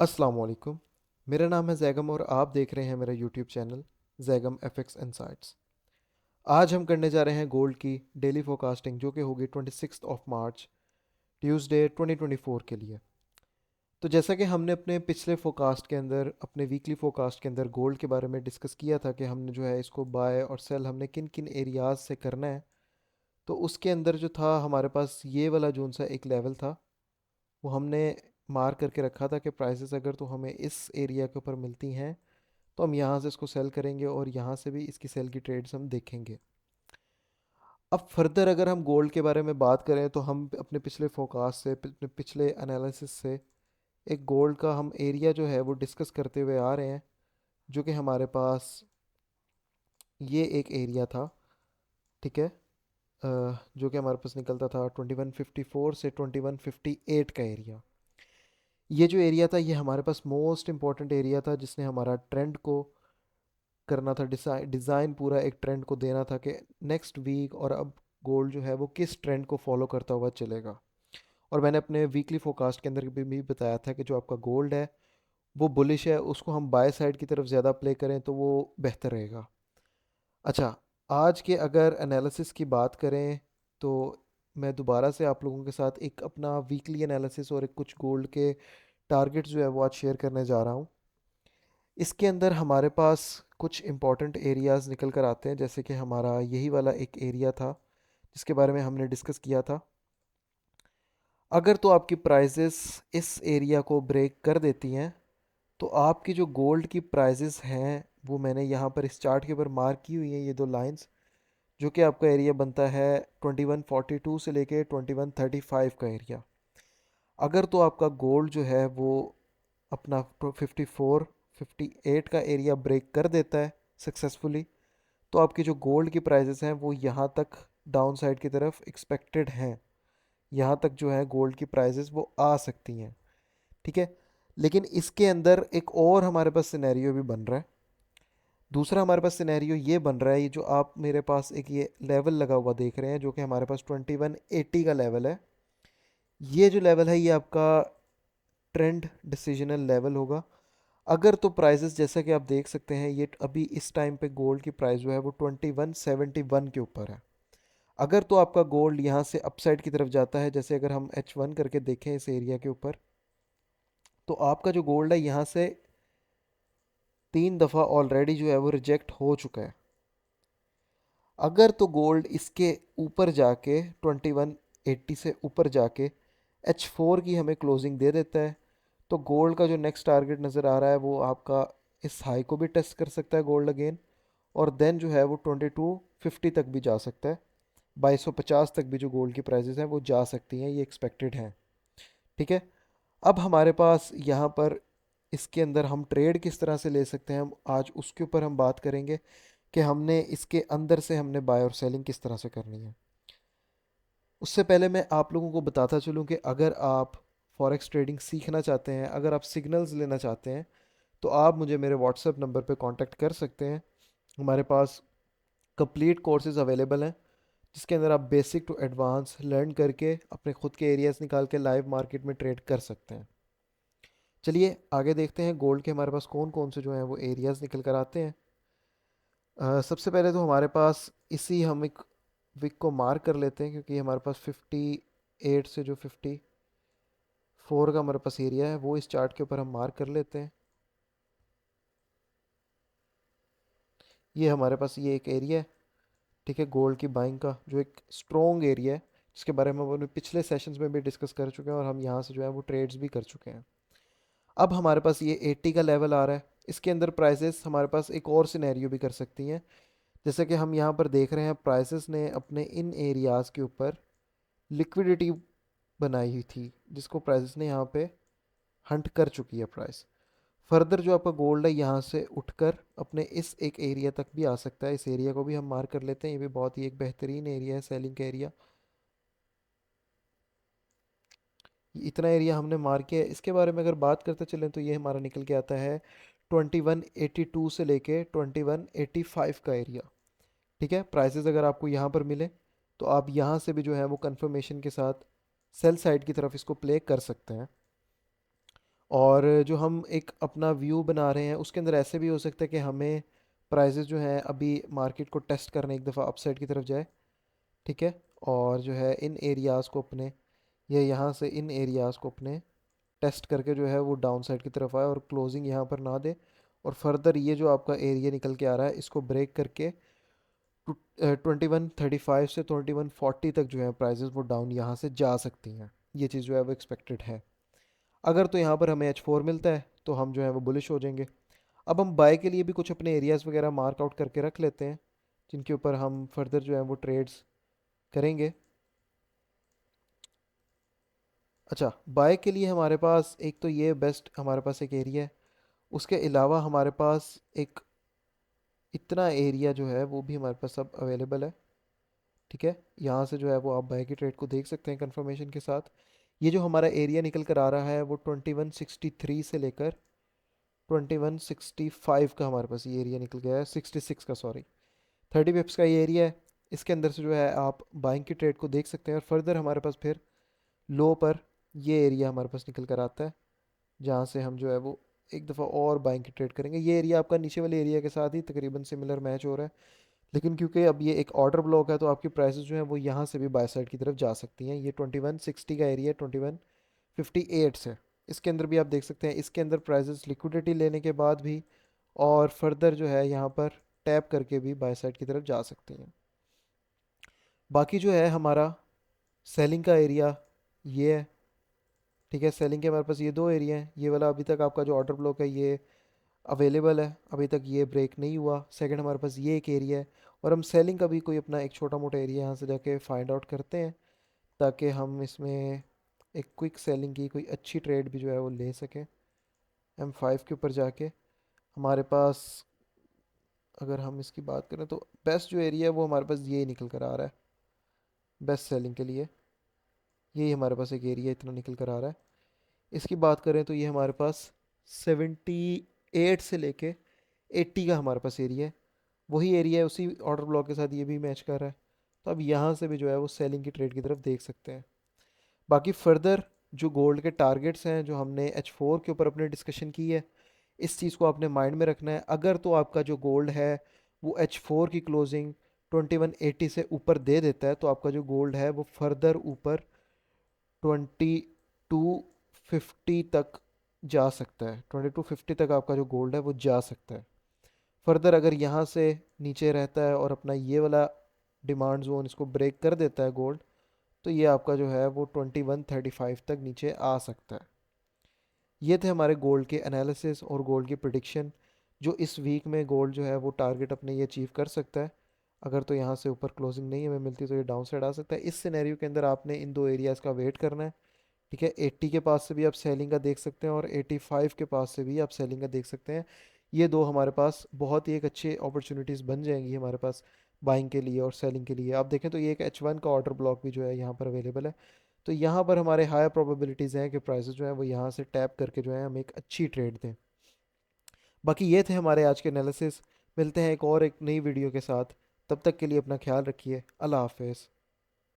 अस्सलाम वालेकुम। मेरा नाम है जैगम और आप देख रहे हैं मेरा YouTube channel Zaigham FX insights. आज हम करने जा रहे हैं गोल्ड की डेली फोरकास्टिंग जो कि होगी 26 मार्च ट्यूसडे 2024 के लिए। तो जैसा कि हमने अपने पिछले फोरकास्ट के अंदर अपने वीकली फोरकास्ट के अंदर गोल्ड के बारे में डिस्कस किया था कि हमने जो है इसको बाय और सेल हमने किन किन एरियाज से करना है। तो उसके अंदर जो था हमारे पास ये वाला जोन सा एक लेवल था, वो हमने मार्क करके रखा था कि प्राइसेस अगर तो हमें इस एरिया के ऊपर मिलती हैं तो हम यहाँ से इसको सेल करेंगे और यहाँ से भी इसकी सेल की ट्रेड्स हम देखेंगे। अब फर्दर अगर हम गोल्ड के बारे में बात करें तो हम अपने पिछले फोकास से अपने पिछले एनालिसिस से एक गोल्ड का हम एरिया जो है वो डिस्कस करते हुए आ रहे हैं, जो कि हमारे पास ये एक एरिया था। ठीक है। जो कि हमारे पास निकलता था 2154 से 2158 का एरिया। ये जो एरिया था ये हमारे पास मोस्ट इम्पॉर्टेंट एरिया था जिसने हमारा ट्रेंड को करना था, डिज़ाइन पूरा एक ट्रेंड को देना था कि नेक्स्ट वीक और अब गोल्ड जो है वो किस ट्रेंड को फॉलो करता हुआ चलेगा। और मैंने अपने वीकली फोरकास्ट के अंदर भी बताया था कि जो आपका गोल्ड है वो बुलिश है, उसको हम बाय साइड की तरफ ज़्यादा प्ले करें तो वो बेहतर रहेगा। अच्छा, आज के अगर एनालिसिस की बात करें तो मैं दोबारा से आप लोगों के साथ एक अपना वीकली एनालिसिस और एक कुछ गोल्ड के टारगेट्स जो है वो आज शेयर करने जा रहा हूँ। इसके अंदर हमारे पास कुछ इम्पॉर्टेंट एरियाज़ निकल कर आते हैं, जैसे कि हमारा यही वाला एक एरिया था जिसके बारे में हमने डिस्कस किया था। अगर तो आपकी प्राइजेस इस एरिया को ब्रेक कर देती हैं तो आपकी जो गोल्ड की प्राइजेस हैं वो मैंने यहाँ पर इस चार्ट के ऊपर मार्क की हुई हैं, ये दो लाइंस, जो कि आपका एरिया बनता है 2142 से लेके 2135 का एरिया। अगर तो आपका गोल्ड जो है वो अपना 54 58 का एरिया ब्रेक कर देता है सक्सेसफुली, तो आपकी जो गोल्ड की प्राइसेस हैं वो यहाँ तक डाउन साइड की तरफ एक्सपेक्टेड हैं। यहाँ तक जो है गोल्ड की प्राइसेस वो आ सकती हैं। ठीक है। लेकिन इसके अंदर एक और हमारे पास सिनेरियो भी बन रहा है। दूसरा हमारे पास सिनेरियो ये बन रहा है, ये जो आप मेरे पास एक ये लेवल लगा हुआ देख रहे हैं जो कि हमारे पास 2180 का लेवल है। ये जो लेवल है ये आपका ट्रेंड डिसीजनल लेवल होगा। अगर तो प्राइजेस जैसा कि आप देख सकते हैं ये अभी इस टाइम पे गोल्ड की प्राइस जो है वो 2171 के ऊपर है। अगर तो आपका गोल्ड यहाँ से अपसाइड की तरफ जाता है, जैसे अगर हम H1 करके देखें इस एरिया के ऊपर, तो आपका जो गोल्ड है यहाँ से 3 दफ़ा ऑलरेडी जो है वो रिजेक्ट हो चुका है। अगर तो गोल्ड इसके ऊपर जाके 2180 से ऊपर जाके H4 की हमें क्लोजिंग दे देता है, तो गोल्ड का जो नेक्स्ट टारगेट नज़र आ रहा है वो आपका इस हाई को भी टेस्ट कर सकता है गोल्ड अगेन, और देन जो है वो 2250 तक भी जा सकता है। 2250 तक भी जो गोल्ड की प्राइसेस हैं वो जा सकती हैं, ये एक्सपेक्टेड हैं। ठीक है। अब हमारे पास यहाँ पर इसके अंदर हम ट्रेड किस तरह से ले सकते हैं, हम आज उसके ऊपर हम बात करेंगे कि हमने इसके अंदर से हमने बाय और सेलिंग किस तरह से करनी है। उससे पहले मैं आप लोगों को बताता चलूँ कि अगर आप फॉरेक्स ट्रेडिंग सीखना चाहते हैं, अगर आप सिग्नल्स लेना चाहते हैं, तो आप मुझे मेरे व्हाट्सएप नंबर पे कांटेक्ट कर सकते हैं। हमारे पास कंप्लीट कोर्सेज अवेलेबल हैं जिसके अंदर आप बेसिक टू एडवांस लर्न करके अपने खुद के एरियाज निकाल के लाइव मार्केट में ट्रेड कर सकते हैं। चलिए आगे देखते हैं गोल्ड के हमारे पास कौन कौन से जो हैं वो एरियाज निकल कर आते हैं। सबसे पहले तो हमारे पास इसी हम एक विक को मार्क कर लेते हैं, क्योंकि हमारे पास 58 से जो 54 का हमारे पास एरिया है वो इस चार्ट के ऊपर हम मार्क कर लेते हैं। ये हमारे पास ये एक एरिया है, ठीक है, गोल्ड की बाइंग का जो एक स्ट्रॉन्ग एरिया है, जिसके बारे में हम अपने पिछले सेशंस में भी डिस्कस कर चुके हैं और हम यहाँ से जो है वो ट्रेड्स भी कर चुके हैं। अब हमारे पास ये 80 का लेवल आ रहा है, इसके अंदर प्राइसेस हमारे पास एक और सिनेरियो भी कर सकती हैं। जैसे कि हम यहाँ पर देख रहे हैं प्राइसेस ने अपने इन एरियाज़ के ऊपर लिक्विडिटी बनाई हुई थी, जिसको प्राइसेस ने यहाँ पे हंट कर चुकी है प्राइस। फर्दर जो आपका गोल्ड है यहाँ से उठकर अपने इस एक एरिया तक भी आ सकता है। इस एरिया को भी हम मार्क कर लेते हैं, ये भी बहुत ही एक बेहतरीन एरिया है सेलिंग का एरिया। इतना एरिया हमने मार्क किया है। इसके बारे में अगर बात करते चलें तो ये हमारा निकल के आता है 2182 से लेके 2185 का एरिया। ठीक है। प्राइसेस अगर आपको यहाँ पर मिले तो आप यहाँ से भी जो है वो कंफर्मेशन के साथ सेल साइड की तरफ इसको प्ले कर सकते हैं। और जो हम एक अपना व्यू बना रहे हैं उसके अंदर ऐसे भी हो सकता है कि हमें प्राइजेस जो हैं अभी मार्केट को टेस्ट करने एक दफ़ा अपसाइड की तरफ जाए, ठीक है। और जो है इन एरियाज़ को अपने, ये यहाँ से इन एरियाज़ को अपने टेस्ट करके जो है वो डाउन साइड की तरफ आए और क्लोजिंग यहाँ पर ना दे। और फर्दर ये जो आपका एरिया निकल के आ रहा है इसको ब्रेक करके 2135 से 2140 तक जो है प्राइजेस वो डाउन यहाँ से जा सकती हैं। ये चीज़ जो है वो एक्सपेक्टेड है। अगर तो यहाँ पर हमें H4 मिलता है तो हम जो है वो बुलिश हो जाएंगे। अब हम बाय के लिए भी कुछ अपने एरियाज़ वगैरह मार्क आउट करके रख लेते हैं जिनके ऊपर हम फर्दर जो है वो ट्रेड्स करेंगे। अच्छा, बाय के लिए हमारे पास एक तो ये बेस्ट हमारे पास एक एरिया है। उसके अलावा हमारे पास एक इतना एरिया जो है वो भी हमारे पास सब अवेलेबल है, ठीक है। यहाँ से जो है वो आप बाय की ट्रेड को देख सकते हैं कंफर्मेशन के साथ। ये जो हमारा एरिया निकल कर आ रहा है वो 2163 से लेकर 2165 का हमारे पास ये एरिया निकल गया है, 66 का सॉरी, 30 पिप्स का ये एरिया है। इसके अंदर से जो है आप बाइंग की ट्रेड को देख सकते हैं और फर्दर हमारे पास फिर लो पर ये एरिया हमारे पास निकल कर आता है जहाँ से हम जो है वो एक दफ़ा और बाइंग की ट्रेड करेंगे। ये एरिया आपका नीचे वाले एरिया के साथ ही तकरीबन सिमिलर मैच हो रहा है, लेकिन क्योंकि अब ये एक ऑर्डर ब्लॉक है तो आपकी प्राइसेस जो है वो यहाँ से भी बाय साइड की तरफ जा सकती हैं। ये 2160 का एरिया 2158 से, इसके अंदर भी आप देख सकते हैं। इसके अंदर प्राइसेस लिक्विडिटी लेने के बाद भी और फर्दर जो है यहाँ पर टैप करके भी बाय साइड की तरफ जा सकती हैं। बाकी जो है हमारा सेलिंग का एरिया ये है, ठीक है। सेलिंग के हमारे पास ये दो एरिया हैं। ये वाला अभी तक आपका जो ऑर्डर ब्लॉक है ये अवेलेबल है, अभी तक ये ब्रेक नहीं हुआ। सेकंड हमारे पास ये एक एरिया है और हम सेलिंग का भी कोई अपना एक छोटा मोटा एरिया यहाँ से जाके फाइंड आउट करते हैं ताकि हम इसमें एक क्विक सेलिंग की कोई अच्छी ट्रेड भी जो है वो ले सकें। M5 के ऊपर जाके हमारे पास अगर हम इसकी बात करें तो बेस्ट जो एरिया है वो हमारे पास ये निकल कर आ रहा है बेस्ट सेलिंग के लिए। यही हमारे पास एक एरिया इतना निकल कर आ रहा है। इसकी बात करें तो ये हमारे पास 78 से लेके 80 का हमारे पास एरिया है। वही एरिया है, उसी ऑर्डर ब्लॉक के साथ ये भी मैच कर रहा है। तो अब यहाँ से भी जो है वो सेलिंग की ट्रेड की तरफ देख सकते हैं। बाकी फर्दर जो गोल्ड के टारगेट्स हैं जो हमने H4 के ऊपर अपने डिस्कशन की है, इस चीज़ को आपने माइंड में रखना है। अगर तो आपका जो गोल्ड है वो H4 की क्लोजिंग 2180 से ऊपर दे देता है तो आपका जो गोल्ड है वो फर्दर ऊपर 2250 तक जा सकता है। 2250 तक आपका जो गोल्ड है वो जा सकता है। फर्दर अगर यहाँ से नीचे रहता है और अपना ये वाला डिमांड जोन इसको ब्रेक कर देता है गोल्ड, तो ये आपका जो है वो 2135 तक नीचे आ सकता है। ये थे हमारे गोल्ड के एनालिसिस और गोल्ड की प्रिडिक्शन। जो इस वीक में गोल्ड जो है वो टारगेट अपने ये अचीव कर सकता है। अगर तो यहाँ से ऊपर क्लोजिंग नहीं हमें मिलती तो ये डाउन साइड आ सकता है। इस सिनेरियो के अंदर आपने इन दो एरियाज़ का वेट करना है, ठीक है। 80 के पास से भी आप सेलिंग का देख सकते हैं और 85 के पास से भी आप सेलिंग का देख सकते हैं। ये दो हमारे पास बहुत ही एक अच्छे अपॉर्चुनिटीज़ बन जाएंगी हमारे पास बाइंग के लिए और सेलिंग के लिए। आप देखें तो ये एक H1 का ऑर्डर ब्लॉक भी जो है यहाँ पर अवेलेबल है। तो यहाँ पर हमारे हायर प्रोबेबिलिटीज़ हैं कि प्राइसेस जो है वो यहाँ से टैप करके जो है हम एक अच्छी ट्रेड दें। बाकी ये थे हमारे आज के एनालिसिस। मिलते हैं एक और एक नई वीडियो के साथ। तब तक के लिए अपना ख्याल रखिए। अल्लाह हाफिज़।